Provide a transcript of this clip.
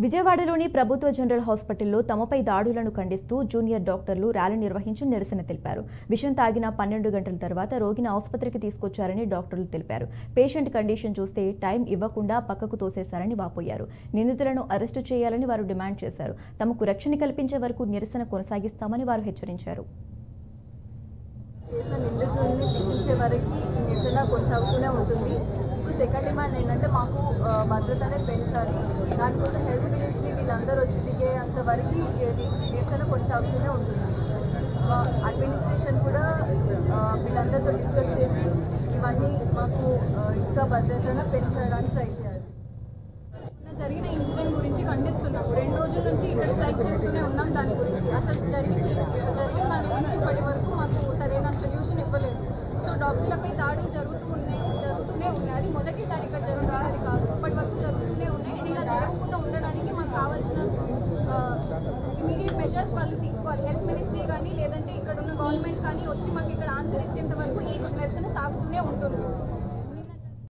విజయవాడలోని ప్రభుత్వ జనరల్ హాస్పిటల్లో తమపై దాడులను ఖండిస్తూ జూనియర్ డాక్టర్లు ర్యాలీ నిర్వహించి నిరసన తెలిపారు. విషం తాగిన 12 గంటల తర్వాత రోగిని ఆసుపత్రికి తీసుకొచ్చారని డాక్టర్లు తెలిపారు. పేషెంట్ కండిషన్ చూస్తే టైం ఇవ్వకుండా పక్కకు తోసేశారని వాపోయారు. నిందితులను అరెస్టు చేయాలని వారు డిమాండ్ చేశారు. తమకు రక్షణ కల్పించే వరకు నిరసన కొనసాగిస్తామని వారు హెచ్చరించారు. చేసిన నిందితులను శిక్షించే వరకు ఈ నిరసన కొనసాగుతూనే ఉంటుంది. సెకండ్ డిమాండ్ ఏంటంటే మాకు భద్రతనే పెంచాలి. దానికోసం హెల్త్ మినిస్ట్రీ వీళ్ళందరూ వచ్చి దిగేంత వరకు నిరసన కొనసాగుతూనే ఉంటుంది. అడ్మినిస్ట్రేషన్ కూడా వీళ్ళందరితో డిస్కస్ చేసి ఇవన్నీ మాకు ఇంకా భద్రతను పెంచడానికి ట్రై చేయాలి. జరిగిన ఇన్సిడెంట్ గురించి ఖండిస్తున్నాము. 2 రోజుల నుంచి ఇక్కడ స్ట్రైక్ చేస్తూనే ఉన్నాం. దాని గురించి అసలు జరిగిన దాని గురించి ఇప్పటి వరకు మాకు సరైన సొల్యూషన్ ఇవ్వలేదు. సో డాక్టర్లపై దాడులు జరుగుతూనే ఉన్నాయి. అది మొదటిసారి ఇక్కడ జరుగుతున్నది కాదు, ఇప్పటి వరకు జరుగుతూనే ఉన్నాయి. ఇలా జరగకుండా ఉండడానికి మాకు కావాల్సిన ఇమీడియట్ మెజర్స్ వాళ్ళు తీసుకోవాలి. హెల్త్ మినిస్ట్రీ కానీ లేదంటే ఇక్కడ ఉన్న గవర్నమెంట్ కానీ వచ్చి మాకు ఇక్కడ ఆన్సర్ ఇచ్చేంత వరకు ఈ నిరసన సాగుతూనే ఉంటుంది.